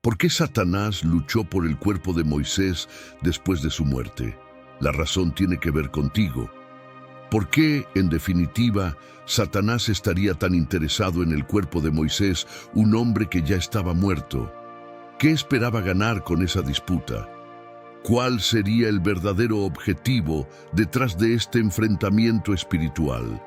¿Por qué Satanás luchó por el cuerpo de Moisés después de su muerte? La razón tiene que ver contigo. ¿Por qué, en definitiva, Satanás estaría tan interesado en el cuerpo de Moisés, un hombre que ya estaba muerto? ¿Qué esperaba ganar con esa disputa? ¿Cuál sería el verdadero objetivo detrás de este enfrentamiento espiritual?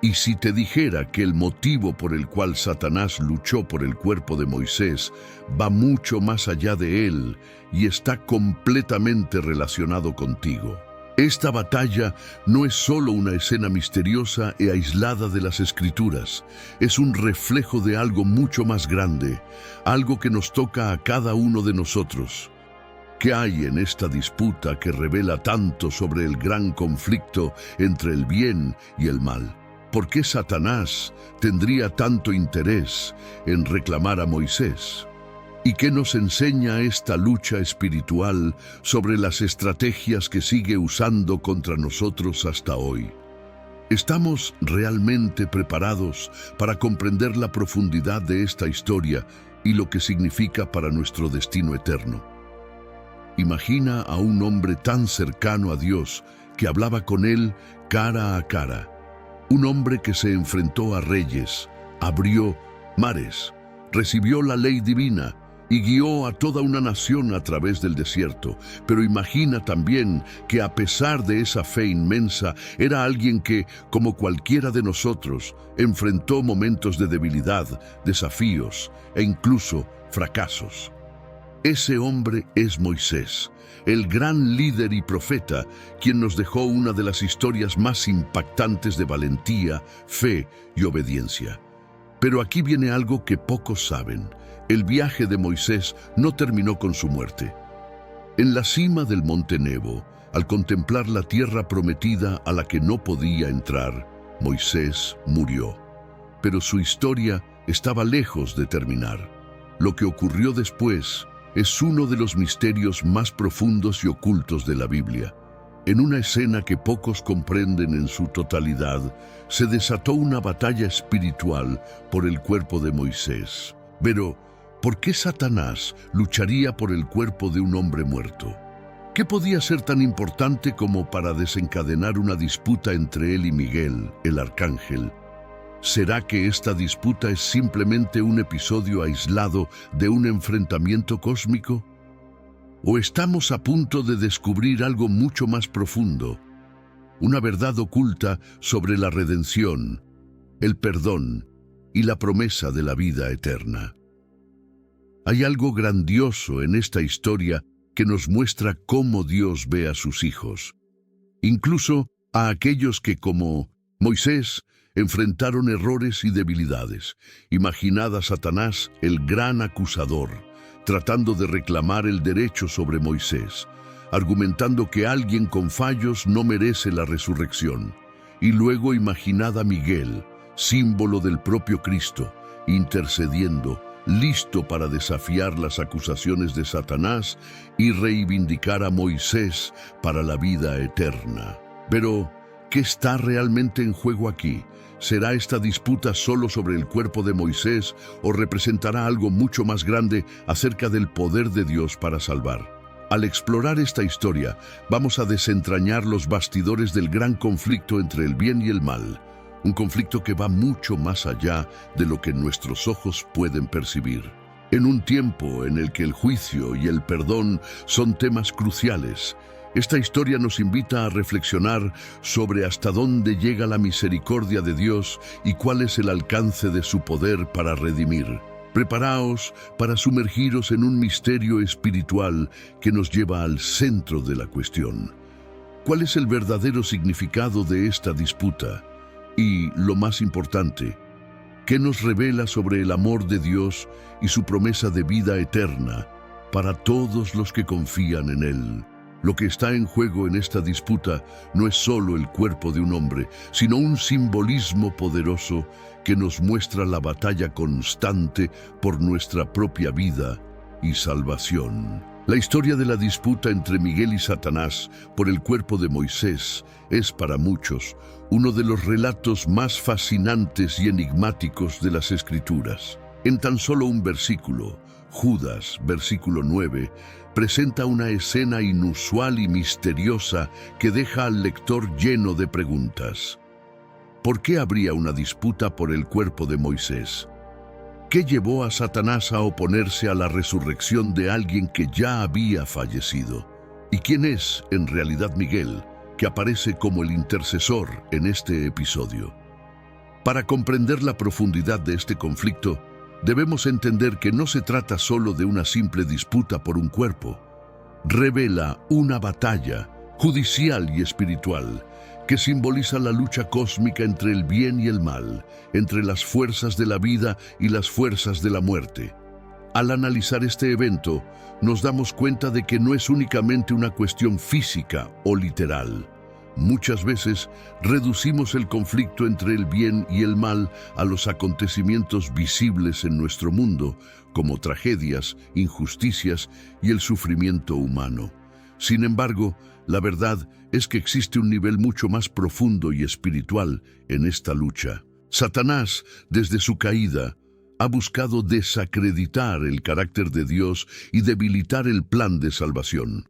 Y si te dijera que el motivo por el cual Satanás luchó por el cuerpo de Moisés va mucho más allá de él y está completamente relacionado contigo. Esta batalla no es solo una escena misteriosa e aislada de las Escrituras, es un reflejo de algo mucho más grande, algo que nos toca a cada uno de nosotros. ¿Qué hay en esta disputa que revela tanto sobre el gran conflicto entre el bien y el mal? ¿Por qué Satanás tendría tanto interés en reclamar a Moisés? ¿Y qué nos enseña esta lucha espiritual sobre las estrategias que sigue usando contra nosotros hasta hoy? ¿Estamos realmente preparados para comprender la profundidad de esta historia y lo que significa para nuestro destino eterno? Imagina a un hombre tan cercano a Dios que hablaba con él cara a cara. Un hombre que se enfrentó a reyes, abrió mares, recibió la ley divina y guió a toda una nación a través del desierto. Pero imagina también que a pesar de esa fe inmensa, era alguien que, como cualquiera de nosotros, enfrentó momentos de debilidad, desafíos e incluso fracasos. Ese hombre es Moisés, el gran líder y profeta, quien nos dejó una de las historias más impactantes de valentía, fe y obediencia. Pero aquí viene algo que pocos saben. El viaje de Moisés no terminó con su muerte. En la cima del monte Nebo, al contemplar la tierra prometida a la que no podía entrar, Moisés murió. Pero su historia estaba lejos de terminar. Lo que ocurrió después es uno de los misterios más profundos y ocultos de la Biblia. En una escena que pocos comprenden en su totalidad, se desató una batalla espiritual por el cuerpo de Moisés. Pero, ¿por qué Satanás lucharía por el cuerpo de un hombre muerto? ¿Qué podía ser tan importante como para desencadenar una disputa entre él y Miguel, el arcángel? ¿Será que esta disputa es simplemente un episodio aislado de un enfrentamiento cósmico? ¿O estamos a punto de descubrir algo mucho más profundo? Una verdad oculta sobre la redención, el perdón y la promesa de la vida eterna. Hay algo grandioso en esta historia que nos muestra cómo Dios ve a sus hijos, incluso a aquellos que, como Moisés, enfrentaron errores y debilidades. Imaginad a Satanás, el gran acusador, tratando de reclamar el derecho sobre Moisés, argumentando que alguien con fallos no merece la resurrección. Y luego imaginad a Miguel, símbolo del propio Cristo, intercediendo, listo para desafiar las acusaciones de Satanás y reivindicar a Moisés para la vida eterna. Pero, ¿qué está realmente en juego aquí? ¿Será esta disputa solo sobre el cuerpo de Moisés o representará algo mucho más grande acerca del poder de Dios para salvar? Al explorar esta historia, vamos a desentrañar los bastidores del gran conflicto entre el bien y el mal, un conflicto que va mucho más allá de lo que nuestros ojos pueden percibir. En un tiempo en el que el juicio y el perdón son temas cruciales, esta historia nos invita a reflexionar sobre hasta dónde llega la misericordia de Dios y cuál es el alcance de su poder para redimir. Preparaos para sumergiros en un misterio espiritual que nos lleva al centro de la cuestión. ¿Cuál es el verdadero significado de esta disputa? Y, lo más importante, ¿qué nos revela sobre el amor de Dios y su promesa de vida eterna para todos los que confían en Él? Lo que está en juego en esta disputa no es solo el cuerpo de un hombre, sino un simbolismo poderoso que nos muestra la batalla constante por nuestra propia vida y salvación. La historia de la disputa entre Miguel y Satanás por el cuerpo de Moisés es para muchos uno de los relatos más fascinantes y enigmáticos de las Escrituras. En tan solo un versículo, Judas, versículo 9, presenta una escena inusual y misteriosa que deja al lector lleno de preguntas. ¿Por qué habría una disputa por el cuerpo de Moisés? ¿Qué llevó a Satanás a oponerse a la resurrección de alguien que ya había fallecido? ¿Y quién es, en realidad, Miguel, que aparece como el intercesor en este episodio? Para comprender la profundidad de este conflicto, debemos entender que no se trata solo de una simple disputa por un cuerpo. Revela una batalla judicial y espiritual que simboliza la lucha cósmica entre el bien y el mal, entre las fuerzas de la vida y las fuerzas de la muerte. Al analizar este evento, nos damos cuenta de que no es únicamente una cuestión física o literal. Muchas veces reducimos el conflicto entre el bien y el mal a los acontecimientos visibles en nuestro mundo, como tragedias, injusticias y el sufrimiento humano. Sin embargo, la verdad es que existe un nivel mucho más profundo y espiritual en esta lucha. Satanás, desde su caída, ha buscado desacreditar el carácter de Dios y debilitar el plan de salvación.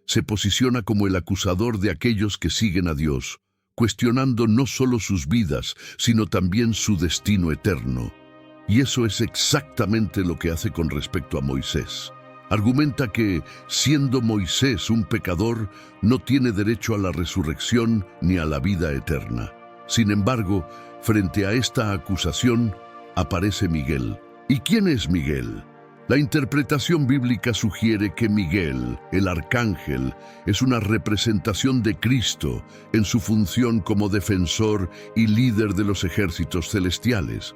Se posiciona como el acusador de aquellos que siguen a Dios, cuestionando no solo sus vidas, sino también su destino eterno. Y eso es exactamente lo que hace con respecto a Moisés. Argumenta que, siendo Moisés un pecador, no tiene derecho a la resurrección ni a la vida eterna. Sin embargo, frente a esta acusación, aparece Miguel. ¿Y quién es Miguel? La interpretación bíblica sugiere que Miguel, el arcángel, es una representación de Cristo en su función como defensor y líder de los ejércitos celestiales.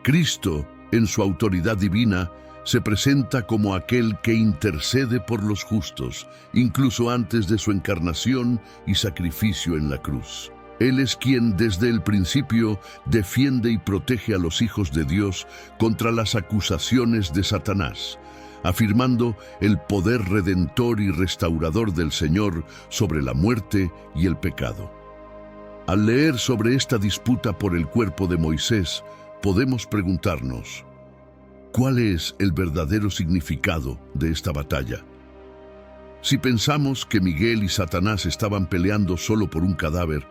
Cristo, en su autoridad divina, se presenta como aquel que intercede por los justos, incluso antes de su encarnación y sacrificio en la cruz. Él es quien desde el principio defiende y protege a los hijos de Dios contra las acusaciones de Satanás, afirmando el poder redentor y restaurador del Señor sobre la muerte y el pecado. Al leer sobre esta disputa por el cuerpo de Moisés, podemos preguntarnos, ¿cuál es el verdadero significado de esta batalla? Si pensamos que Miguel y Satanás estaban peleando solo por un cadáver,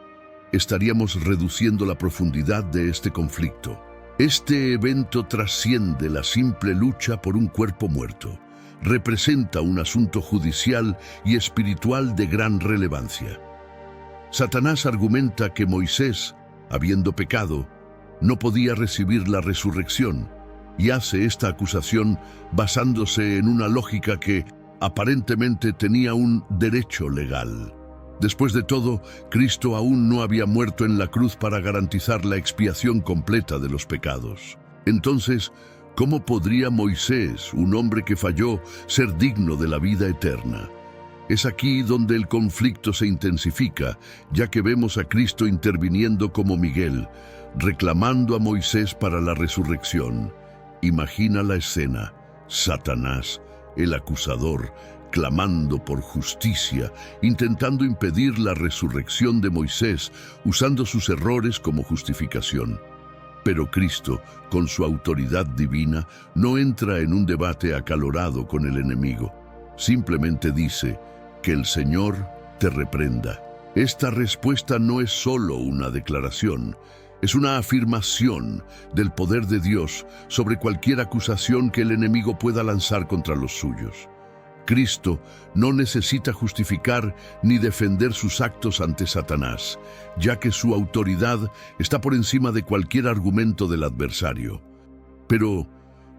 estaríamos reduciendo la profundidad de este conflicto. Este evento trasciende la simple lucha por un cuerpo muerto. Representa un asunto judicial y espiritual de gran relevancia. Satanás argumenta que Moisés, habiendo pecado, no podía recibir la resurrección, y hace esta acusación basándose en una lógica que aparentemente tenía un derecho legal. Después de todo, Cristo aún no había muerto en la cruz para garantizar la expiación completa de los pecados. Entonces, ¿cómo podría Moisés, un hombre que falló, ser digno de la vida eterna? Es aquí donde el conflicto se intensifica, ya que vemos a Cristo interviniendo como Miguel, reclamando a Moisés para la resurrección. Imagina la escena: Satanás, el acusador, clamando por justicia, intentando impedir la resurrección de Moisés, usando sus errores como justificación. Pero Cristo, con su autoridad divina, no entra en un debate acalorado con el enemigo. Simplemente dice: que el Señor te reprenda. Esta respuesta no es solo una declaración, es una afirmación del poder de Dios sobre cualquier acusación que el enemigo pueda lanzar contra los suyos. Cristo no necesita justificar ni defender sus actos ante Satanás, ya que su autoridad está por encima de cualquier argumento del adversario. Pero,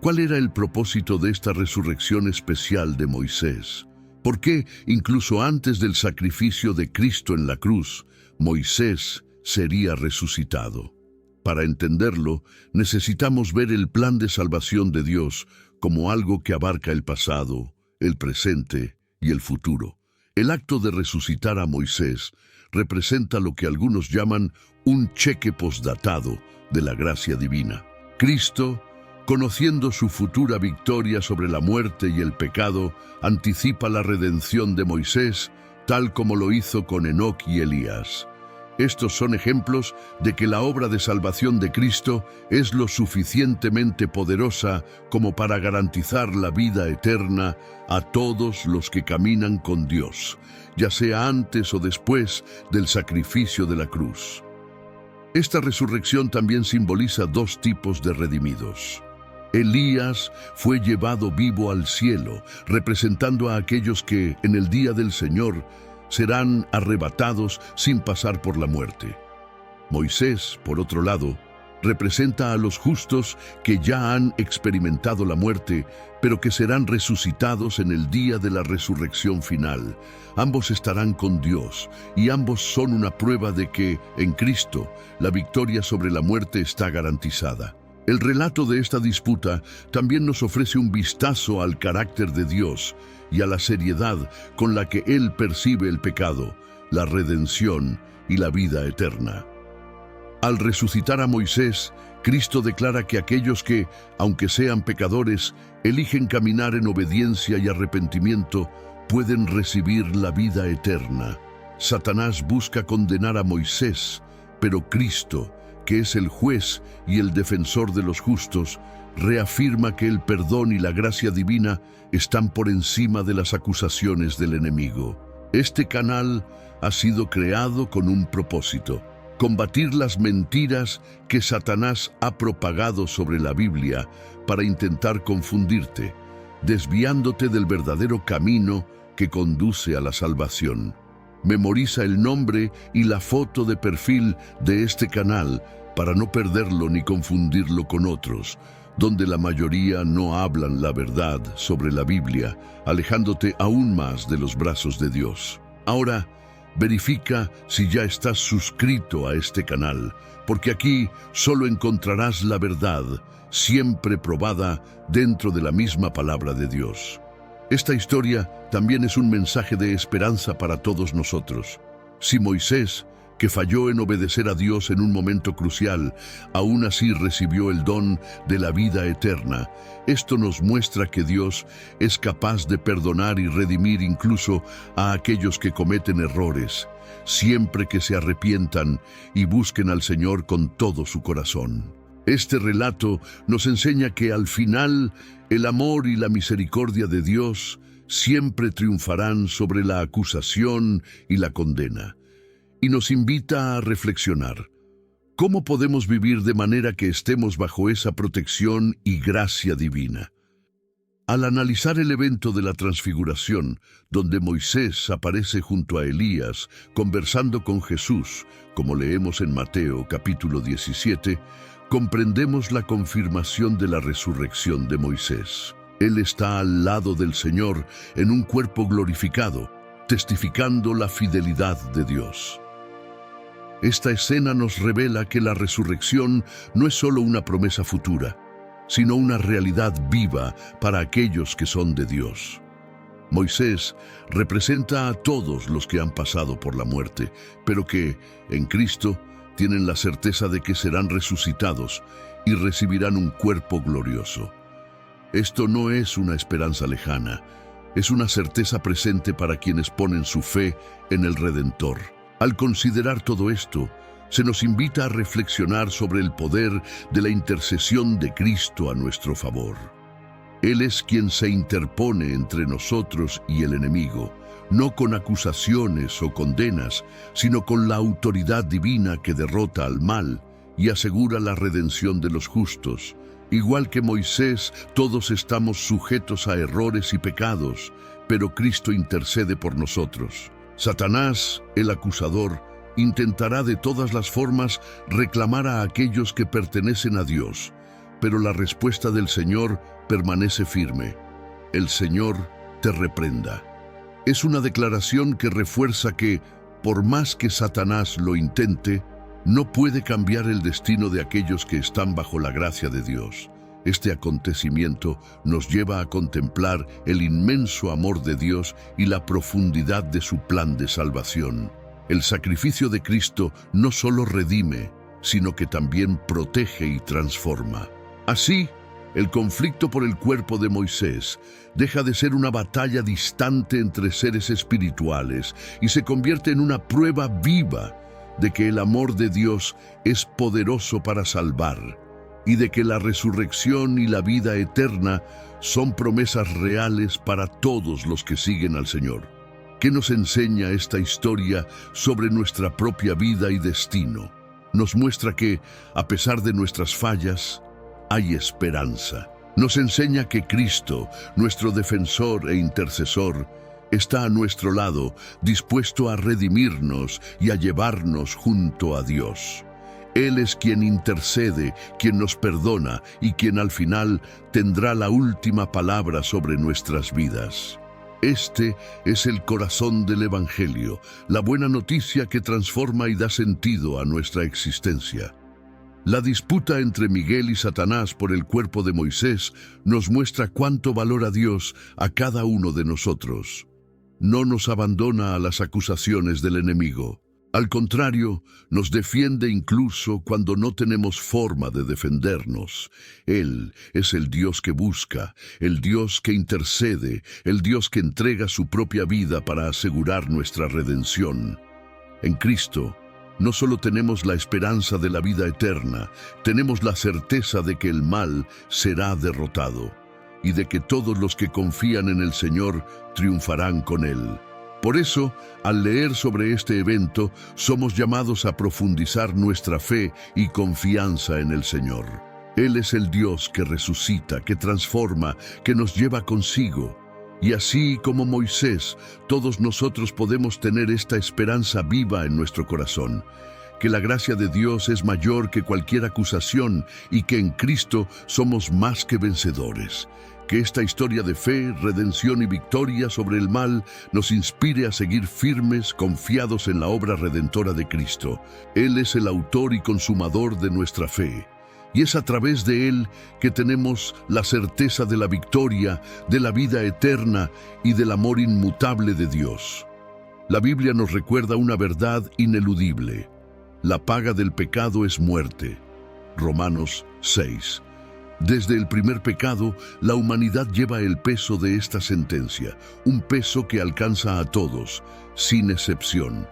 ¿cuál era el propósito de esta resurrección especial de Moisés? ¿Por qué, incluso antes del sacrificio de Cristo en la cruz, Moisés sería resucitado? Para entenderlo, necesitamos ver el plan de salvación de Dios como algo que abarca el pasado, el presente y el futuro. El acto de resucitar a Moisés representa lo que algunos llaman un cheque postdatado de la gracia divina. Cristo, conociendo su futura victoria sobre la muerte y el pecado, anticipa la redención de Moisés, tal como lo hizo con Enoc y Elías. Estos son ejemplos de que la obra de salvación de Cristo es lo suficientemente poderosa como para garantizar la vida eterna a todos los que caminan con Dios, ya sea antes o después del sacrificio de la cruz. Esta resurrección también simboliza dos tipos de redimidos. Elías fue llevado vivo al cielo, representando a aquellos que, en el día del Señor, serán arrebatados sin pasar por la muerte. Moisés, por otro lado, representa a los justos que ya han experimentado la muerte, pero que serán resucitados en el día de la resurrección final. Ambos estarán con Dios, y ambos son una prueba de que, en Cristo, la victoria sobre la muerte está garantizada. El relato de esta disputa también nos ofrece un vistazo al carácter de Dios y a la seriedad con la que Él percibe el pecado, la redención y la vida eterna. Al resucitar a Moisés, Cristo declara que aquellos que, aunque sean pecadores, eligen caminar en obediencia y arrepentimiento, pueden recibir la vida eterna. Satanás busca condenar a Moisés, pero Cristo, que es el juez y el defensor de los justos, reafirma que el perdón y la gracia divina están por encima de las acusaciones del enemigo. Este canal ha sido creado con un propósito: combatir las mentiras que Satanás ha propagado sobre la Biblia para intentar confundirte, desviándote del verdadero camino que conduce a la salvación. Memoriza el nombre y la foto de perfil de este canal para no perderlo ni confundirlo con otros, donde la mayoría no hablan la verdad sobre la Biblia, alejándote aún más de los brazos de Dios. Ahora, verifica si ya estás suscrito a este canal, porque aquí solo encontrarás la verdad, siempre probada dentro de la misma palabra de Dios. Esta historia también es un mensaje de esperanza para todos nosotros. Si Moisés, que falló en obedecer a Dios en un momento crucial, aún así recibió el don de la vida eterna, esto nos muestra que Dios es capaz de perdonar y redimir incluso a aquellos que cometen errores, siempre que se arrepientan y busquen al Señor con todo su corazón. Este relato nos enseña que al final el amor y la misericordia de Dios siempre triunfarán sobre la acusación y la condena. Y nos invita a reflexionar: ¿cómo podemos vivir de manera que estemos bajo esa protección y gracia divina? Al analizar el evento de la transfiguración, donde Moisés aparece junto a Elías conversando con Jesús, como leemos en Mateo capítulo 17, comprendemos la confirmación de la resurrección de Moisés. Él está al lado del Señor en un cuerpo glorificado, testificando la fidelidad de Dios. Esta escena nos revela que la resurrección no es solo una promesa futura, sino una realidad viva para aquellos que son de Dios. Moisés representa a todos los que han pasado por la muerte, pero que, en Cristo, tienen la certeza de que serán resucitados y recibirán un cuerpo glorioso. Esto no es una esperanza lejana, es una certeza presente para quienes ponen su fe en el Redentor. Al considerar todo esto, se nos invita a reflexionar sobre el poder de la intercesión de Cristo a nuestro favor. Él es quien se interpone entre nosotros y el enemigo, no con acusaciones o condenas, sino con la autoridad divina que derrota al mal y asegura la redención de los justos. Igual que Moisés, todos estamos sujetos a errores y pecados, pero Cristo intercede por nosotros. Satanás, el acusador, intentará de todas las formas reclamar a aquellos que pertenecen a Dios, pero la respuesta del Señor permanece firme: el Señor te reprenda. Es una declaración que refuerza que, por más que Satanás lo intente, no puede cambiar el destino de aquellos que están bajo la gracia de Dios. Este acontecimiento nos lleva a contemplar el inmenso amor de Dios y la profundidad de su plan de salvación. El sacrificio de Cristo no solo redime, sino que también protege y transforma. Así, el conflicto por el cuerpo de Moisés deja de ser una batalla distante entre seres espirituales y se convierte en una prueba viva de que el amor de Dios es poderoso para salvar y de que la resurrección y la vida eterna son promesas reales para todos los que siguen al Señor. ¿Qué nos enseña esta historia sobre nuestra propia vida y destino? Nos muestra que, a pesar de nuestras fallas, hay esperanza. Nos enseña que Cristo, nuestro defensor e intercesor, está a nuestro lado, dispuesto a redimirnos y a llevarnos junto a Dios. Él es quien intercede, quien nos perdona y quien al final tendrá la última palabra sobre nuestras vidas. Este es el corazón del Evangelio, la buena noticia que transforma y da sentido a nuestra existencia. La disputa entre Miguel y Satanás por el cuerpo de Moisés nos muestra cuánto valora Dios a cada uno de nosotros. No nos abandona a las acusaciones del enemigo. Al contrario, nos defiende incluso cuando no tenemos forma de defendernos. Él es el Dios que busca, el Dios que intercede, el Dios que entrega su propia vida para asegurar nuestra redención. En Cristo, no solo tenemos la esperanza de la vida eterna, tenemos la certeza de que el mal será derrotado y de que todos los que confían en el Señor triunfarán con Él. Por eso, al leer sobre este evento, somos llamados a profundizar nuestra fe y confianza en el Señor. Él es el Dios que resucita, que transforma, que nos lleva consigo. Y así como Moisés, todos nosotros podemos tener esta esperanza viva en nuestro corazón, que la gracia de Dios es mayor que cualquier acusación y que en Cristo somos más que vencedores. Que esta historia de fe, redención y victoria sobre el mal nos inspire a seguir firmes, confiados en la obra redentora de Cristo. Él es el autor y consumador de nuestra fe. Y es a través de Él que tenemos la certeza de la victoria, de la vida eterna y del amor inmutable de Dios. La Biblia nos recuerda una verdad ineludible. La paga del pecado es muerte. Romanos 6. Desde el primer pecado, la humanidad lleva el peso de esta sentencia, un peso que alcanza a todos, sin excepción.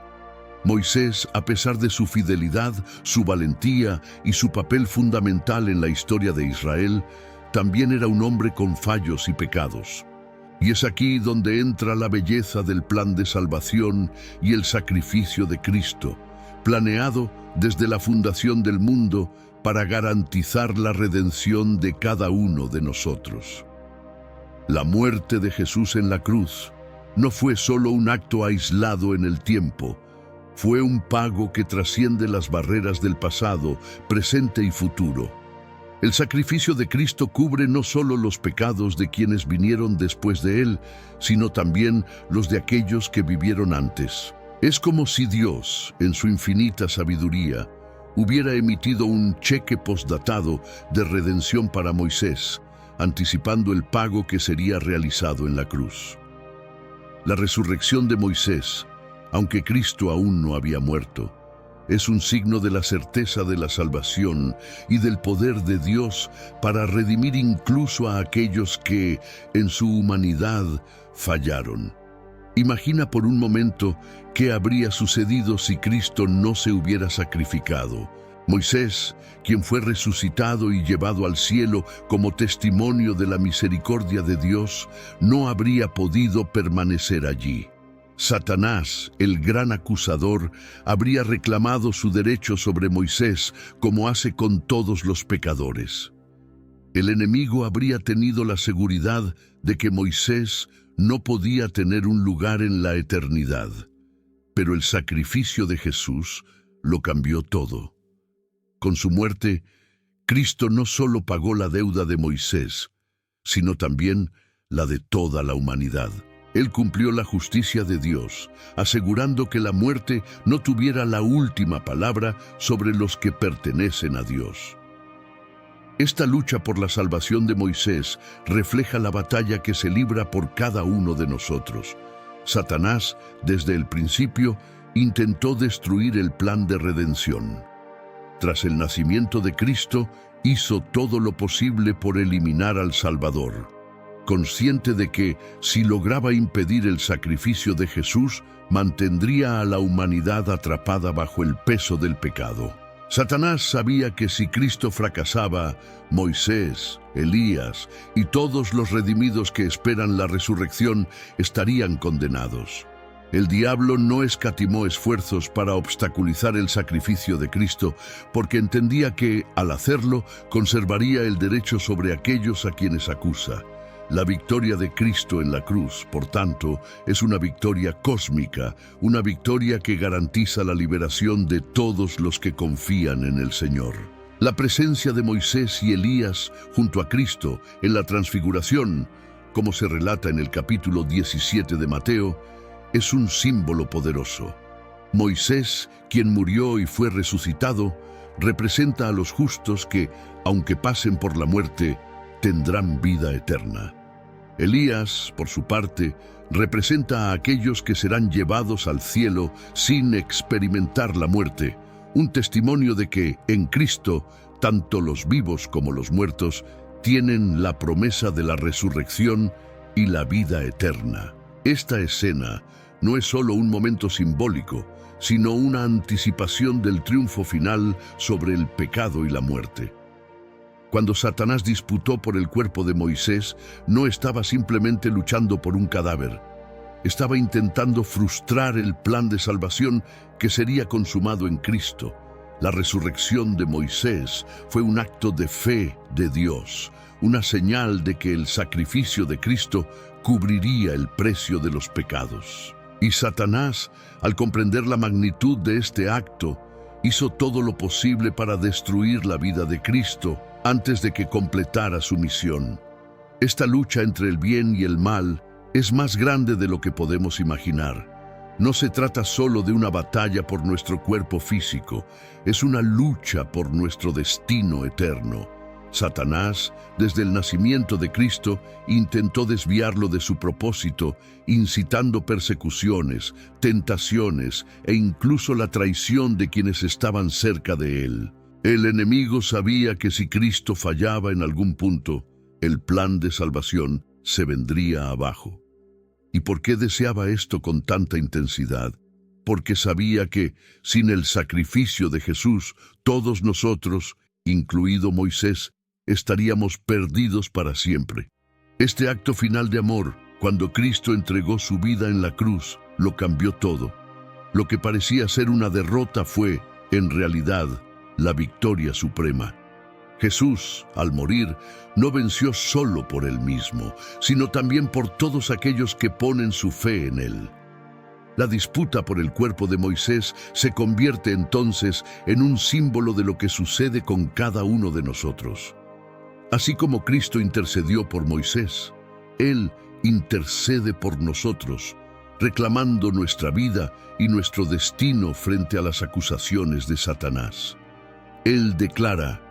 Moisés, a pesar de su fidelidad, su valentía y su papel fundamental en la historia de Israel, también era un hombre con fallos y pecados. Y es aquí donde entra la belleza del plan de salvación y el sacrificio de Cristo, planeado desde la fundación del mundo para garantizar la redención de cada uno de nosotros. La muerte de Jesús en la cruz no fue solo un acto aislado en el tiempo, fue un pago que trasciende las barreras del pasado, presente y futuro. El sacrificio de Cristo cubre no solo los pecados de quienes vinieron después de Él, sino también los de aquellos que vivieron antes. Es como si Dios, en su infinita sabiduría, hubiera emitido un cheque postdatado de redención para Moisés, anticipando el pago que sería realizado en la cruz. La resurrección de Moisés, aunque Cristo aún no había muerto, es un signo de la certeza de la salvación y del poder de Dios para redimir incluso a aquellos que, en su humanidad, fallaron. Imagina por un momento qué habría sucedido si Cristo no se hubiera sacrificado. Moisés, quien fue resucitado y llevado al cielo como testimonio de la misericordia de Dios, no habría podido permanecer allí. Satanás, el gran acusador, habría reclamado su derecho sobre Moisés, como hace con todos los pecadores. El enemigo habría tenido la seguridad de que Moisés no podía tener un lugar en la eternidad. Pero el sacrificio de Jesús lo cambió todo. Con su muerte, Cristo no solo pagó la deuda de Moisés, sino también la de toda la humanidad. Él cumplió la justicia de Dios, asegurando que la muerte no tuviera la última palabra sobre los que pertenecen a Dios. Esta lucha por la salvación de Moisés refleja la batalla que se libra por cada uno de nosotros. Satanás, desde el principio, intentó destruir el plan de redención. Tras el nacimiento de Cristo, hizo todo lo posible por eliminar al Salvador. consciente de que, si lograba impedir el sacrificio de Jesús, mantendría a la humanidad atrapada bajo el peso del pecado. Satanás sabía que si Cristo fracasaba, Moisés, Elías y todos los redimidos que esperan la resurrección estarían condenados. El diablo no escatimó esfuerzos para obstaculizar el sacrificio de Cristo, porque entendía que, al hacerlo, conservaría el derecho sobre aquellos a quienes acusa. La victoria de Cristo en la cruz, por tanto, es una victoria cósmica, una victoria que garantiza la liberación de todos los que confían en el Señor. La presencia de Moisés y Elías junto a Cristo en la transfiguración, como se relata en el capítulo 17 de Mateo, es un símbolo poderoso. Moisés, quien murió y fue resucitado, representa a los justos que, aunque pasen por la muerte, tendrán vida eterna. Elías, por su parte, representa a aquellos que serán llevados al cielo sin experimentar la muerte, un testimonio de que, en Cristo, tanto los vivos como los muertos tienen la promesa de la resurrección y la vida eterna. Esta escena no es solo un momento simbólico, sino una anticipación del triunfo final sobre el pecado y la muerte. Cuando Satanás disputó por el cuerpo de Moisés, no estaba simplemente luchando por un cadáver. Estaba intentando frustrar el plan de salvación que sería consumado en Cristo. La resurrección de Moisés fue un acto de fe de Dios, una señal de que el sacrificio de Cristo cubriría el precio de los pecados. Y Satanás, al comprender la magnitud de este acto, hizo todo lo posible para destruir la vida de Cristo antes de que completara su misión. Esta lucha entre el bien y el mal es más grande de lo que podemos imaginar. No se trata solo de una batalla por nuestro cuerpo físico, es una lucha por nuestro destino eterno. Satanás, desde el nacimiento de Cristo, intentó desviarlo de su propósito, incitando persecuciones, tentaciones e incluso la traición de quienes estaban cerca de él. El enemigo sabía que si Cristo fallaba en algún punto, el plan de salvación se vendría abajo. ¿Y por qué deseaba esto con tanta intensidad? Porque sabía que, sin el sacrificio de Jesús, todos nosotros, incluido Moisés, estaríamos perdidos para siempre. Este acto final de amor, cuando Cristo entregó su vida en la cruz, lo cambió todo. Lo que parecía ser una derrota fue, en realidad, la victoria suprema. Jesús, al morir, no venció solo por él mismo, sino también por todos aquellos que ponen su fe en él. La disputa por el cuerpo de Moisés se convierte entonces en un símbolo de lo que sucede con cada uno de nosotros. Así como Cristo intercedió por Moisés, Él intercede por nosotros, reclamando nuestra vida y nuestro destino frente a las acusaciones de Satanás. Él declara: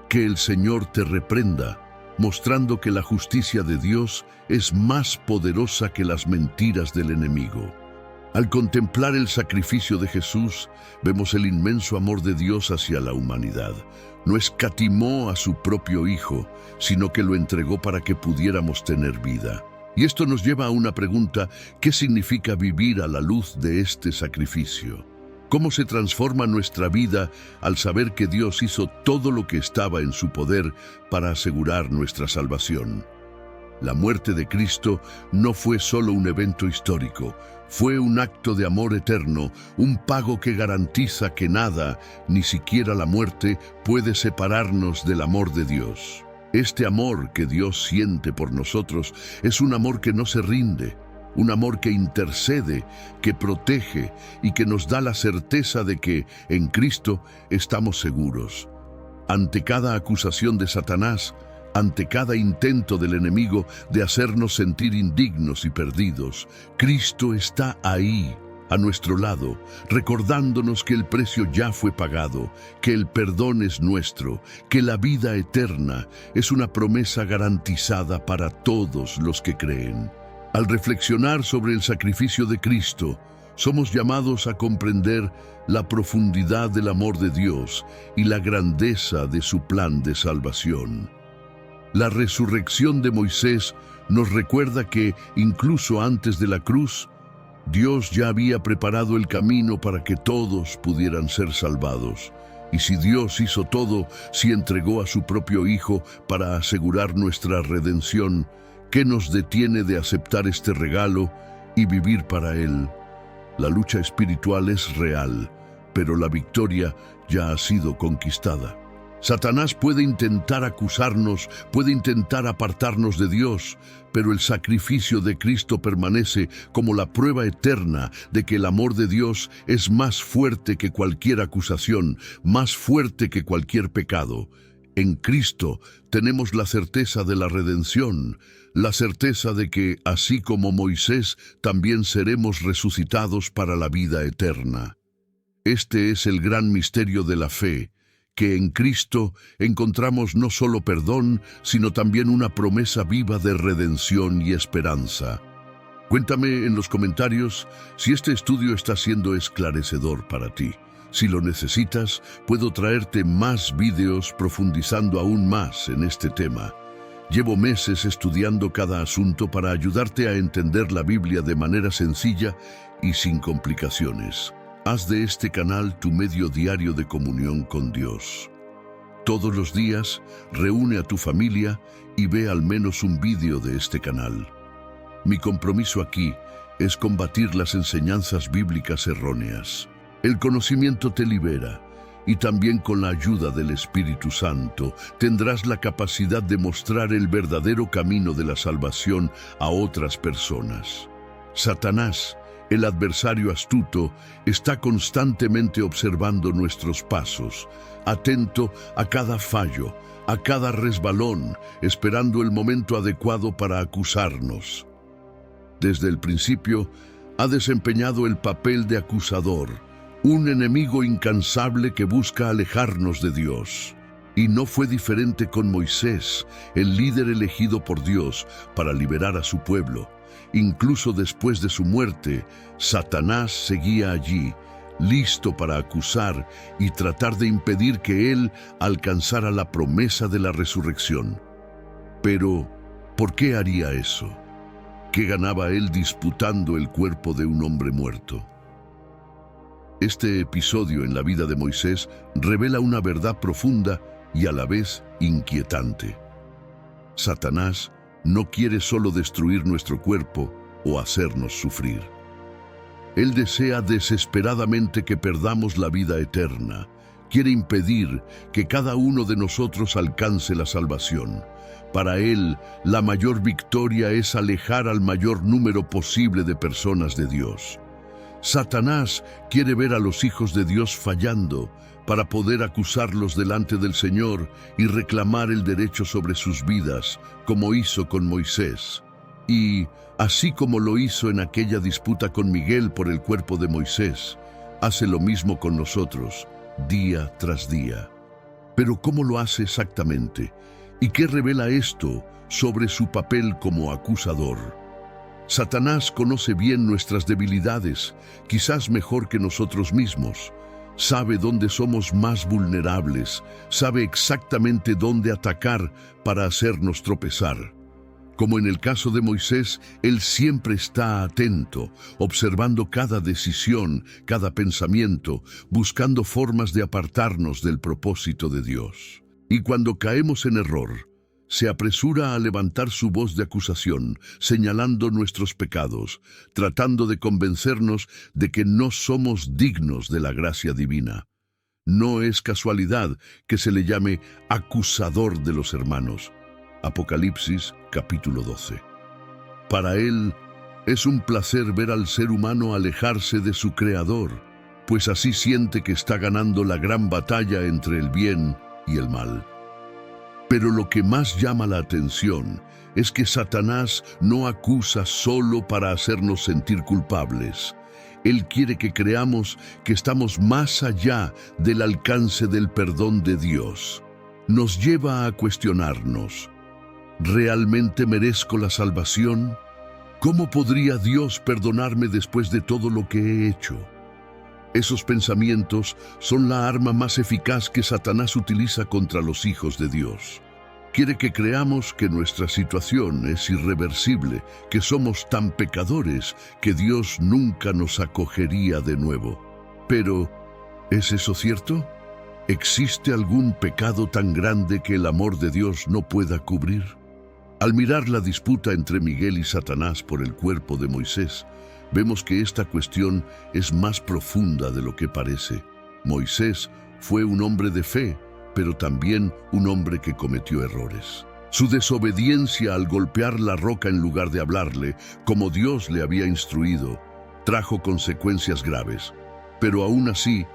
que el Señor te reprenda, mostrando que la justicia de Dios es más poderosa que las mentiras del enemigo. Al contemplar el sacrificio de Jesús, vemos el inmenso amor de Dios hacia la humanidad. No escatimó a su propio Hijo, sino que lo entregó para que pudiéramos tener vida. Y esto nos lleva a una pregunta: ¿qué significa vivir a la luz de este sacrificio? ¿Cómo se transforma nuestra vida al saber que Dios hizo todo lo que estaba en su poder para asegurar nuestra salvación? La muerte de Cristo no fue solo un evento histórico, fue un acto de amor eterno, un pago que garantiza que nada, ni siquiera la muerte, puede separarnos del amor de Dios. Este amor que Dios siente por nosotros es un amor que no se rinde, un amor que intercede, que protege y que nos da la certeza de que en Cristo estamos seguros. Ante cada acusación de Satanás, ante cada intento del enemigo de hacernos sentir indignos y perdidos, Cristo está ahí, a nuestro lado, recordándonos que el precio ya fue pagado, que el perdón es nuestro, que la vida eterna es una promesa garantizada para todos los que creen. Al reflexionar sobre el sacrificio de Cristo, somos llamados a comprender la profundidad del amor de Dios y la grandeza de su plan de salvación. La resurrección de Moisés nos recuerda que, incluso antes de la cruz, Dios ya había preparado el camino para que todos pudieran ser salvados. Y si Dios hizo todo, si entregó a su propio Hijo para asegurar nuestra redención, ¿qué nos detiene de aceptar este regalo y vivir para Él? La lucha espiritual es real, pero la victoria ya ha sido conquistada. Satanás puede intentar acusarnos, puede intentar apartarnos de Dios, pero el sacrificio de Cristo permanece como la prueba eterna de que el amor de Dios es más fuerte que cualquier acusación, más fuerte que cualquier pecado. En Cristo tenemos la certeza de la redención, la certeza de que, así como Moisés, también seremos resucitados para la vida eterna. Este es el gran misterio de la fe, que en Cristo encontramos no solo perdón, sino también una promesa viva de redención y esperanza. Cuéntame en los comentarios si este estudio está siendo esclarecedor para ti. Si lo necesitas, puedo traerte más videos profundizando aún más en este tema. Llevo meses estudiando cada asunto para ayudarte a entender la Biblia de manera sencilla y sin complicaciones. Haz de este canal tu medio diario de comunión con Dios. Todos los días, reúne a tu familia y ve al menos un vídeo de este canal. Mi compromiso aquí es combatir las enseñanzas bíblicas erróneas. El conocimiento te libera, y también con la ayuda del Espíritu Santo tendrás la capacidad de mostrar el verdadero camino de la salvación a otras personas. Satanás, el adversario astuto, está constantemente observando nuestros pasos, atento a cada fallo, a cada resbalón, esperando el momento adecuado para acusarnos. Desde el principio, ha desempeñado el papel de acusador, un enemigo incansable que busca alejarnos de Dios. Y no fue diferente con Moisés, el líder elegido por Dios para liberar a su pueblo. Incluso después de su muerte, Satanás seguía allí, listo para acusar y tratar de impedir que él alcanzara la promesa de la resurrección. Pero, ¿por qué haría eso? ¿Qué ganaba él disputando el cuerpo de un hombre muerto? Este episodio en la vida de Moisés revela una verdad profunda y a la vez inquietante. Satanás no quiere solo destruir nuestro cuerpo o hacernos sufrir. Él desea desesperadamente que perdamos la vida eterna. Quiere impedir que cada uno de nosotros alcance la salvación. Para él, la mayor victoria es alejar al mayor número posible de personas de Dios. Satanás quiere ver a los hijos de Dios fallando para poder acusarlos delante del Señor y reclamar el derecho sobre sus vidas, como hizo con Moisés. Y, así como lo hizo en aquella disputa con Miguel por el cuerpo de Moisés, hace lo mismo con nosotros, día tras día. Pero ¿cómo lo hace exactamente? ¿Y qué revela esto sobre su papel como acusador? Satanás conoce bien nuestras debilidades, quizás mejor que nosotros mismos. Sabe dónde somos más vulnerables, sabe exactamente dónde atacar para hacernos tropezar. Como en el caso de Moisés, él siempre está atento, observando cada decisión, cada pensamiento, buscando formas de apartarnos del propósito de Dios. Y cuando caemos en error, se apresura a levantar su voz de acusación, señalando nuestros pecados, tratando de convencernos de que no somos dignos de la gracia divina. No es casualidad que se le llame acusador de los hermanos. Apocalipsis, capítulo 12. Para él, es un placer ver al ser humano alejarse de su Creador, pues así siente que está ganando la gran batalla entre el bien y el mal. Pero lo que más llama la atención es que Satanás no acusa solo para hacernos sentir culpables. Él quiere que creamos que estamos más allá del alcance del perdón de Dios. Nos lleva a cuestionarnos: ¿realmente merezco la salvación? ¿Cómo podría Dios perdonarme después de todo lo que he hecho? Esos pensamientos son la arma más eficaz que Satanás utiliza contra los hijos de Dios. Quiere que creamos que nuestra situación es irreversible, que somos tan pecadores que Dios nunca nos acogería de nuevo. Pero, ¿es eso cierto? ¿Existe algún pecado tan grande que el amor de Dios no pueda cubrir? Al mirar la disputa entre Miguel y Satanás por el cuerpo de Moisés, vemos que esta cuestión es más profunda de lo que parece. Moisés fue un hombre de fe, pero también un hombre que cometió errores. Su desobediencia al golpear la roca en lugar de hablarle, como Dios le había instruido, trajo consecuencias graves. Pero aún así,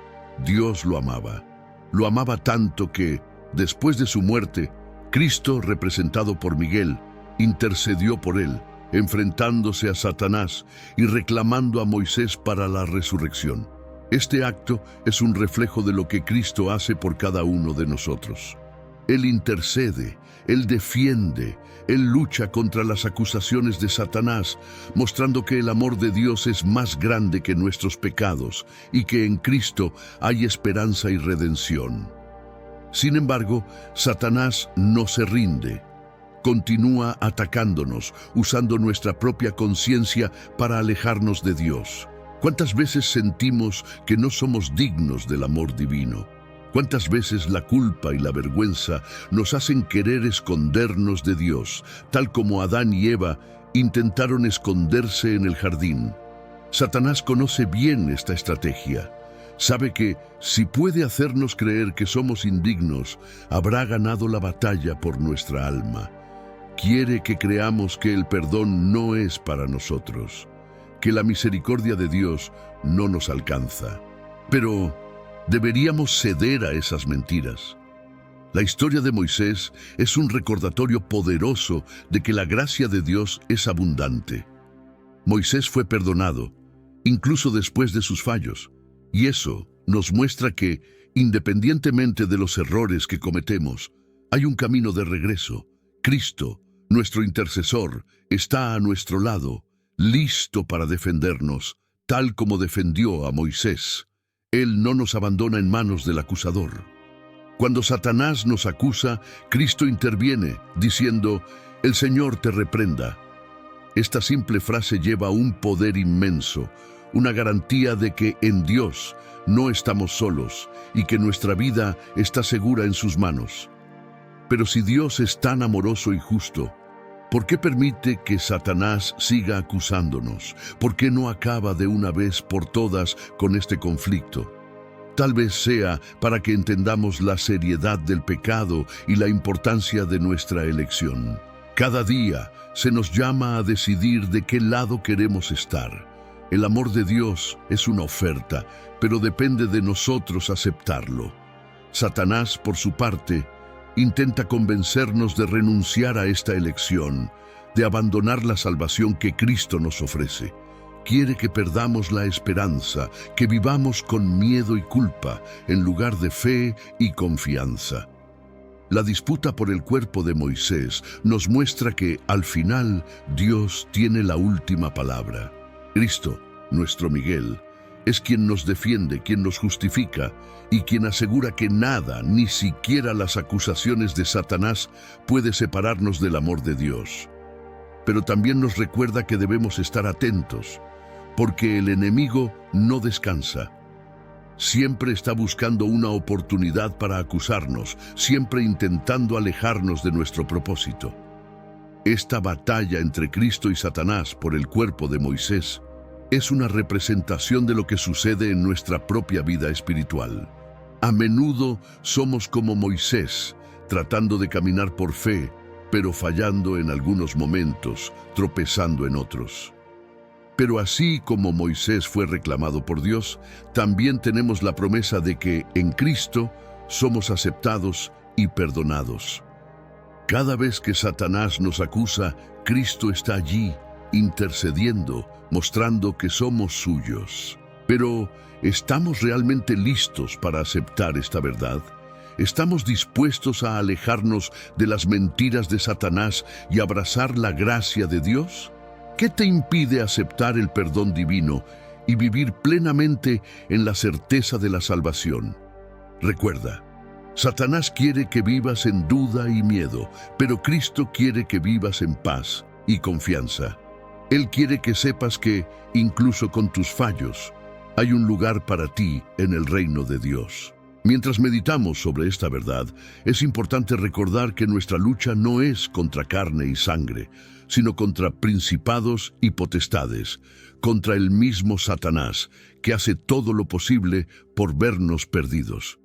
Dios lo amaba. Lo amaba tanto que, después de su muerte, Cristo, representado por Miguel, intercedió por él, enfrentándose a Satanás y reclamando a Moisés para la resurrección. Este acto es un reflejo de lo que Cristo hace por cada uno de nosotros. Él intercede, Él defiende, Él lucha contra las acusaciones de Satanás, mostrando que el amor de Dios es más grande que nuestros pecados y que en Cristo hay esperanza y redención. Sin embargo, Satanás no se rinde. Continúa atacándonos, usando nuestra propia conciencia para alejarnos de Dios. ¿Cuántas veces sentimos que no somos dignos del amor divino? ¿Cuántas veces la culpa y la vergüenza nos hacen querer escondernos de Dios, tal como Adán y Eva intentaron esconderse en el jardín? Satanás conoce bien esta estrategia. Sabe que, si puede hacernos creer que somos indignos, habrá ganado la batalla por nuestra alma. Quiere que creamos que el perdón no es para nosotros, que la misericordia de Dios no nos alcanza. Pero deberíamos ceder a esas mentiras. La historia de Moisés es un recordatorio poderoso de que la gracia de Dios es abundante. Moisés fue perdonado, incluso después de sus fallos, y eso nos muestra que, independientemente de los errores que cometemos, hay un camino de regreso. Cristo, nuestro intercesor, está a nuestro lado, listo para defendernos, tal como defendió a Moisés. Él no nos abandona en manos del acusador. Cuando Satanás nos acusa, Cristo interviene, diciendo, «El Señor te reprenda». Esta simple frase lleva un poder inmenso, una garantía de que en Dios no estamos solos y que nuestra vida está segura en sus manos. Pero si Dios es tan amoroso y justo, ¿por qué permite que Satanás siga acusándonos? ¿Por qué no acaba de una vez por todas con este conflicto? Tal vez sea para que entendamos la seriedad del pecado y la importancia de nuestra elección. Cada día se nos llama a decidir de qué lado queremos estar. El amor de Dios es una oferta, pero depende de nosotros aceptarlo. Satanás, por su parte, intenta convencernos de renunciar a esta elección, de abandonar la salvación que Cristo nos ofrece. Quiere que perdamos la esperanza, que vivamos con miedo y culpa, en lugar de fe y confianza. La disputa por el cuerpo de Moisés nos muestra que, al final, Dios tiene la última palabra. Cristo, nuestro Miguel, es quien nos defiende, quien nos justifica y quien asegura que nada, ni siquiera las acusaciones de Satanás, puede separarnos del amor de Dios. Pero también nos recuerda que debemos estar atentos, porque el enemigo no descansa. Siempre está buscando una oportunidad para acusarnos, siempre intentando alejarnos de nuestro propósito. Esta batalla entre Cristo y Satanás por el cuerpo de Moisés es una representación de lo que sucede en nuestra propia vida espiritual. A menudo somos como Moisés, tratando de caminar por fe, pero fallando en algunos momentos, tropezando en otros. Pero así como Moisés fue reclamado por Dios, también tenemos la promesa de que en Cristo somos aceptados y perdonados. Cada vez que Satanás nos acusa, Cristo está allí, intercediendo, mostrando que somos suyos. Pero, ¿estamos realmente listos para aceptar esta verdad? ¿Estamos dispuestos a alejarnos de las mentiras de Satanás y abrazar la gracia de Dios? ¿Qué te impide aceptar el perdón divino y vivir plenamente en la certeza de la salvación? Recuerda, Satanás quiere que vivas en duda y miedo, pero Cristo quiere que vivas en paz y confianza. Él quiere que sepas que, incluso con tus fallos, hay un lugar para ti en el reino de Dios. Mientras meditamos sobre esta verdad, es importante recordar que nuestra lucha no es contra carne y sangre, sino contra principados y potestades, contra el mismo Satanás, que hace todo lo posible por vernos perdidos.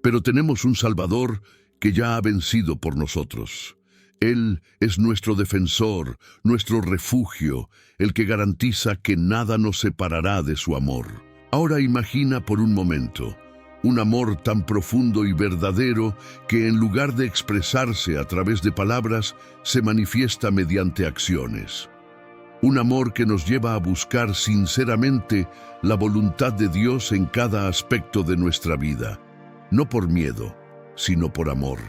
Pero tenemos un Salvador que ya ha vencido por nosotros. Él es nuestro defensor, nuestro refugio, el que garantiza que nada nos separará de su amor. Ahora imagina por un momento un amor tan profundo y verdadero que en lugar de expresarse a través de palabras, se manifiesta mediante acciones. Un amor que nos lleva a buscar sinceramente la voluntad de Dios en cada aspecto de nuestra vida, no por miedo, sino por amor.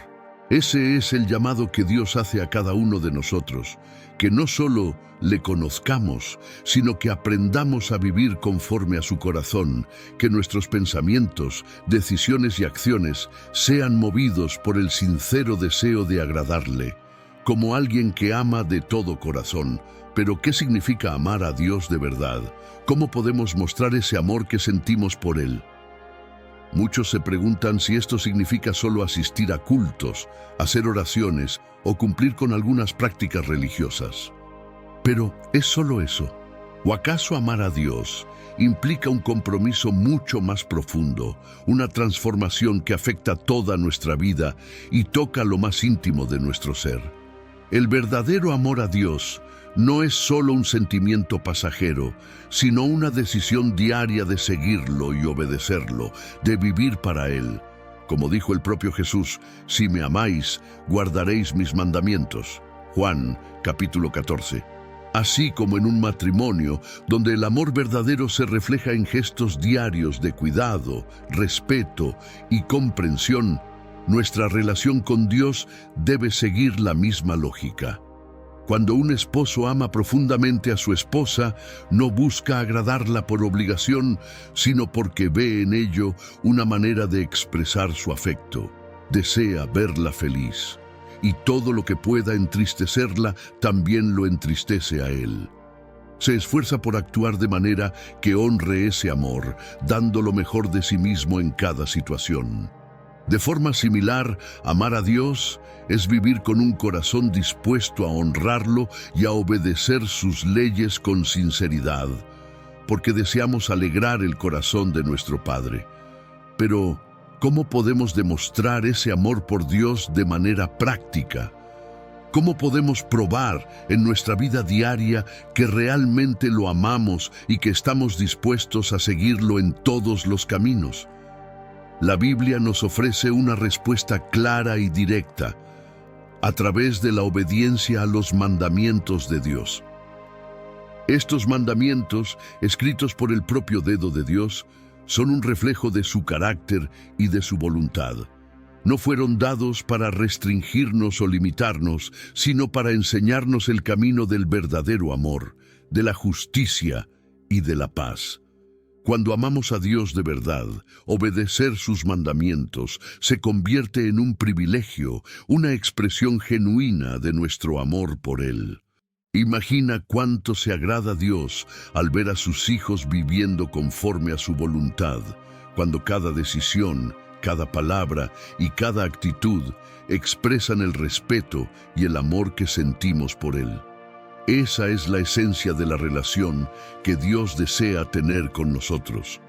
Ese es el llamado que Dios hace a cada uno de nosotros, que no solo le conozcamos, sino que aprendamos a vivir conforme a su corazón, que nuestros pensamientos, decisiones y acciones sean movidos por el sincero deseo de agradarle, como alguien que ama de todo corazón. Pero, ¿qué significa amar a Dios de verdad? ¿Cómo podemos mostrar ese amor que sentimos por Él? Muchos se preguntan si esto significa solo asistir a cultos, hacer oraciones o cumplir con algunas prácticas religiosas. Pero, ¿es solo eso? ¿O acaso amar a Dios implica un compromiso mucho más profundo, una transformación que afecta toda nuestra vida y toca lo más íntimo de nuestro ser? El verdadero amor a Dios no es solo un sentimiento pasajero, sino una decisión diaria de seguirlo y obedecerlo, de vivir para Él. Como dijo el propio Jesús, si me amáis, guardaréis mis mandamientos. Juan, capítulo 14. Así como en un matrimonio, donde el amor verdadero se refleja en gestos diarios de cuidado, respeto y comprensión, nuestra relación con Dios debe seguir la misma lógica. Cuando un esposo ama profundamente a su esposa, no busca agradarla por obligación, sino porque ve en ello una manera de expresar su afecto. Desea verla feliz, y todo lo que pueda entristecerla también lo entristece a él. Se esfuerza por actuar de manera que honre ese amor, dando lo mejor de sí mismo en cada situación. De forma similar, amar a Dios es vivir con un corazón dispuesto a honrarlo y a obedecer sus leyes con sinceridad, porque deseamos alegrar el corazón de nuestro Padre. Pero, ¿cómo podemos demostrar ese amor por Dios de manera práctica? ¿Cómo podemos probar en nuestra vida diaria que realmente lo amamos y que estamos dispuestos a seguirlo en todos los caminos? La Biblia nos ofrece una respuesta clara y directa a través de la obediencia a los mandamientos de Dios. Estos mandamientos, escritos por el propio dedo de Dios, son un reflejo de su carácter y de su voluntad. No fueron dados para restringirnos o limitarnos, sino para enseñarnos el camino del verdadero amor, de la justicia y de la paz. Cuando amamos a Dios de verdad, obedecer sus mandamientos se convierte en un privilegio, una expresión genuina de nuestro amor por Él. Imagina cuánto se agrada a Dios al ver a sus hijos viviendo conforme a su voluntad, cuando cada decisión, cada palabra y cada actitud expresan el respeto y el amor que sentimos por Él. Esa es la esencia de la relación que Dios desea tener con nosotros.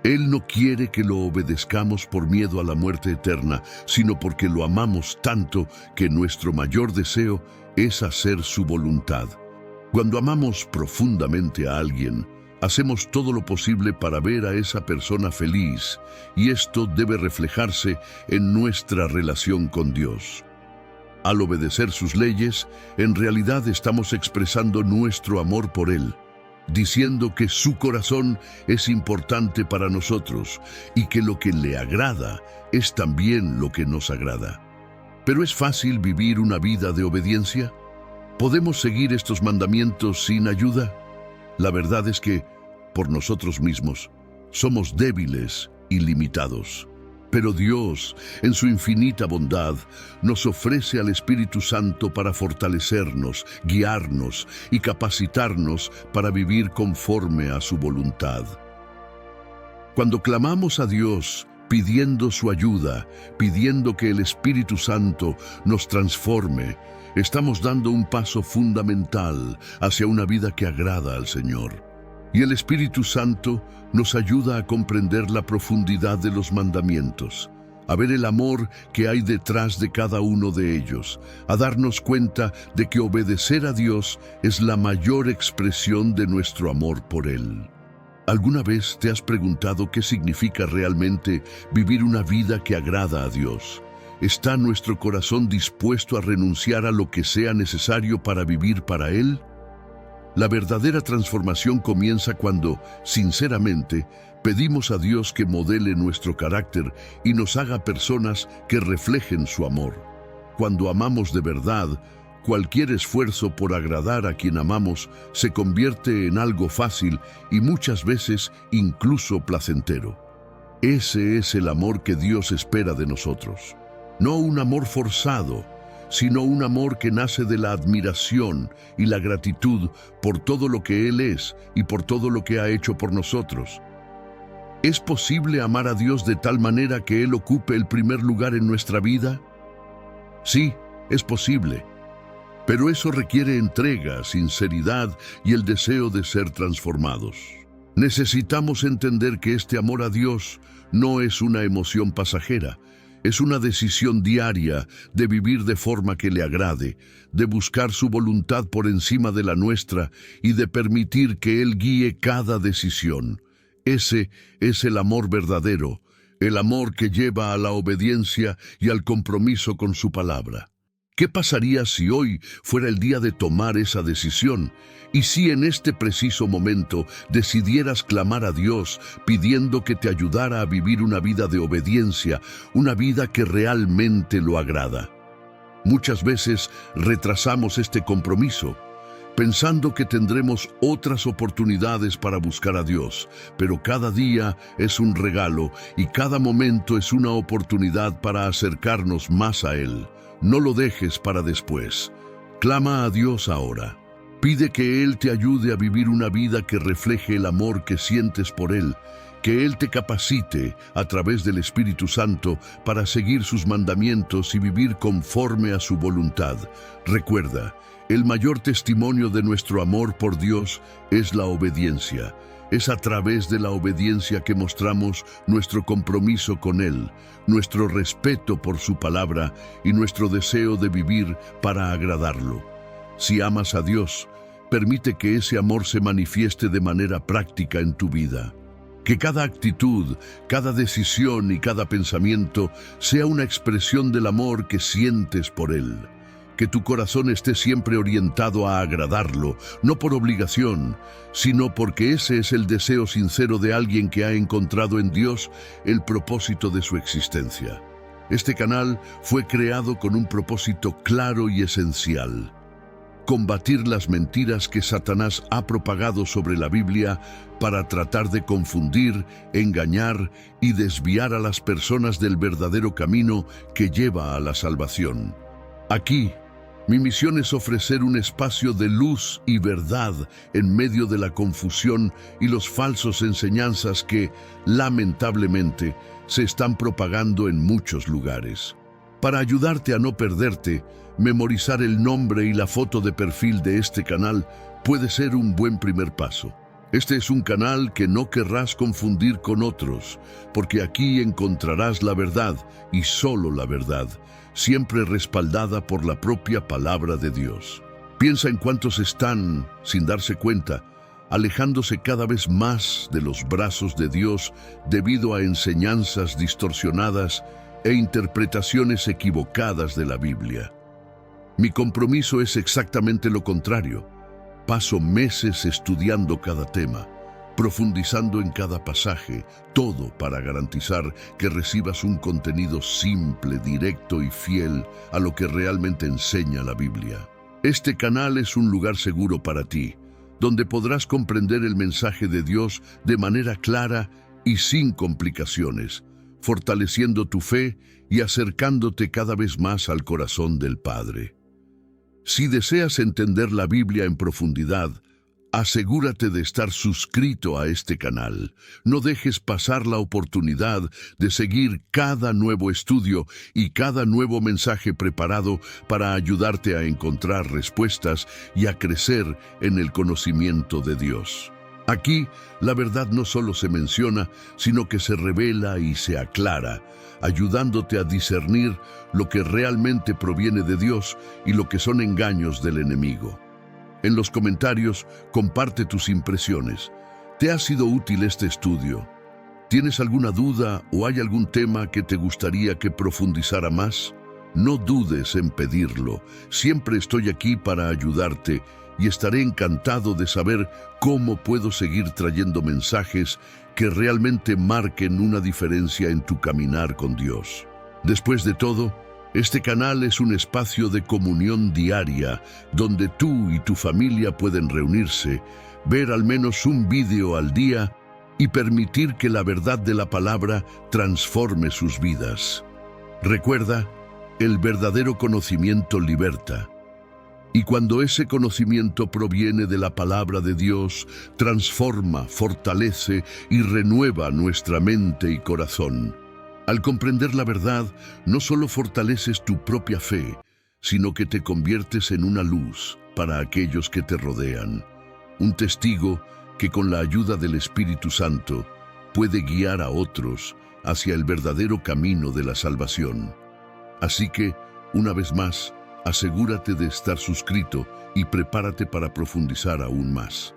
Él no quiere que lo obedezcamos por miedo a la muerte eterna, sino porque lo amamos tanto que nuestro mayor deseo es hacer su voluntad. Cuando amamos profundamente a alguien, hacemos todo lo posible para ver a esa persona feliz, y esto debe reflejarse en nuestra relación con Dios. Al obedecer sus leyes, en realidad estamos expresando nuestro amor por Él, diciendo que su corazón es importante para nosotros y que lo que le agrada es también lo que nos agrada. ¿Pero es fácil vivir una vida de obediencia? ¿Podemos seguir estos mandamientos sin ayuda? La verdad es que, por nosotros mismos, somos débiles y limitados. Pero Dios, en su infinita bondad, nos ofrece al Espíritu Santo para fortalecernos, guiarnos y capacitarnos para vivir conforme a su voluntad. Cuando clamamos a Dios, pidiendo su ayuda, pidiendo que el Espíritu Santo nos transforme, estamos dando un paso fundamental hacia una vida que agrada al Señor. Y el Espíritu Santo nos ayuda a comprender la profundidad de los mandamientos, a ver el amor que hay detrás de cada uno de ellos, a darnos cuenta de que obedecer a Dios es la mayor expresión de nuestro amor por Él. ¿Alguna vez te has preguntado qué significa realmente vivir una vida que agrada a Dios? ¿Está nuestro corazón dispuesto a renunciar a lo que sea necesario para vivir para Él? La verdadera transformación comienza cuando, sinceramente, pedimos a Dios que modele nuestro carácter y nos haga personas que reflejen su amor. Cuando amamos de verdad, cualquier esfuerzo por agradar a quien amamos se convierte en algo fácil y muchas veces incluso placentero. Ese es el amor que Dios espera de nosotros. No un amor forzado, sino un amor que nace de la admiración y la gratitud por todo lo que Él es y por todo lo que ha hecho por nosotros. ¿Es posible amar a Dios de tal manera que Él ocupe el primer lugar en nuestra vida? Sí, es posible. Pero eso requiere entrega, sinceridad y el deseo de ser transformados. Necesitamos entender que este amor a Dios no es una emoción pasajera. Es una decisión diaria de vivir de forma que le agrade, de buscar su voluntad por encima de la nuestra y de permitir que Él guíe cada decisión. Ese es el amor verdadero, el amor que lleva a la obediencia y al compromiso con su palabra. ¿Qué pasaría si hoy fuera el día de tomar esa decisión? Y si en este preciso momento decidieras clamar a Dios pidiendo que te ayudara a vivir una vida de obediencia, una vida que realmente lo agrada. Muchas veces retrasamos este compromiso, pensando que tendremos otras oportunidades para buscar a Dios, pero cada día es un regalo y cada momento es una oportunidad para acercarnos más a Él. No lo dejes para después. Clama a Dios ahora. Pide que Él te ayude a vivir una vida que refleje el amor que sientes por Él, que Él te capacite a través del Espíritu Santo para seguir sus mandamientos y vivir conforme a su voluntad. Recuerda, el mayor testimonio de nuestro amor por Dios es la obediencia. Es a través de la obediencia que mostramos nuestro compromiso con Él, nuestro respeto por su palabra y nuestro deseo de vivir para agradarlo. Si amas a Dios, permite que ese amor se manifieste de manera práctica en tu vida. Que cada actitud, cada decisión y cada pensamiento sea una expresión del amor que sientes por Él. Que tu corazón esté siempre orientado a agradarlo, no por obligación, sino porque ese es el deseo sincero de alguien que ha encontrado en Dios el propósito de su existencia. Este canal fue creado con un propósito claro y esencial: combatir las mentiras que Satanás ha propagado sobre la Biblia para tratar de confundir, engañar y desviar a las personas del verdadero camino que lleva a la salvación. Aquí, mi misión es ofrecer un espacio de luz y verdad en medio de la confusión y los falsos enseñanzas que, lamentablemente, se están propagando en muchos lugares. Para ayudarte a no perderte, memorizar el nombre y la foto de perfil de este canal puede ser un buen primer paso. Este es un canal que no querrás confundir con otros, porque aquí encontrarás la verdad y solo la verdad, siempre respaldada por la propia palabra de Dios. Piensa en cuántos están, sin darse cuenta, alejándose cada vez más de los brazos de Dios debido a enseñanzas distorsionadas e interpretaciones equivocadas de la Biblia. Mi compromiso es exactamente lo contrario. Paso meses estudiando cada tema, profundizando en cada pasaje, todo para garantizar que recibas un contenido simple, directo y fiel a lo que realmente enseña la Biblia. Este canal es un lugar seguro para ti, donde podrás comprender el mensaje de Dios de manera clara y sin complicaciones, fortaleciendo tu fe y acercándote cada vez más al corazón del Padre. Si deseas entender la Biblia en profundidad, asegúrate de estar suscrito a este canal. No dejes pasar la oportunidad de seguir cada nuevo estudio y cada nuevo mensaje preparado para ayudarte a encontrar respuestas y a crecer en el conocimiento de Dios. Aquí, la verdad no solo se menciona, sino que se revela y se aclara, ayudándote a discernir lo que realmente proviene de Dios y lo que son engaños del enemigo. En los comentarios, comparte tus impresiones. ¿Te ha sido útil este estudio? ¿Tienes alguna duda o hay algún tema que te gustaría que profundizara más? No dudes en pedirlo. Siempre estoy aquí para ayudarte y estaré encantado de saber cómo puedo seguir trayendo mensajes que realmente marquen una diferencia en tu caminar con Dios. Después de todo, este canal es un espacio de comunión diaria donde tú y tu familia pueden reunirse, ver al menos un vídeo al día y permitir que la verdad de la palabra transforme sus vidas. Recuerda, el verdadero conocimiento liberta. Y cuando ese conocimiento proviene de la palabra de Dios, transforma, fortalece y renueva nuestra mente y corazón. Al comprender la verdad, no solo fortaleces tu propia fe, sino que te conviertes en una luz para aquellos que te rodean. Un testigo que con la ayuda del Espíritu Santo puede guiar a otros hacia el verdadero camino de la salvación. Así que, una vez más, asegúrate de estar suscrito y prepárate para profundizar aún más.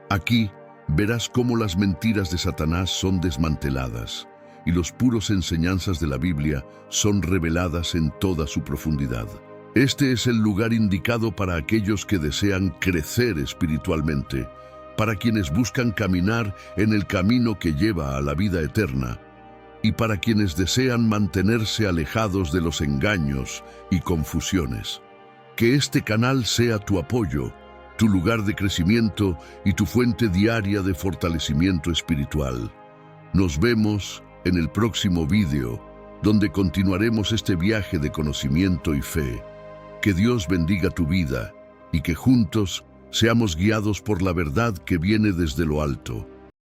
Aquí verás cómo las mentiras de Satanás son desmanteladas y los puros enseñanzas de la Biblia son reveladas en toda su profundidad. Este es el lugar indicado para aquellos que desean crecer espiritualmente, para quienes buscan caminar en el camino que lleva a la vida eterna, y para quienes desean mantenerse alejados de los engaños y confusiones. Que este canal sea tu apoyo, tu lugar de crecimiento y tu fuente diaria de fortalecimiento espiritual. Nos vemos en el próximo vídeo, donde continuaremos este viaje de conocimiento y fe. Que Dios bendiga tu vida y que juntos seamos guiados por la verdad que viene desde lo alto.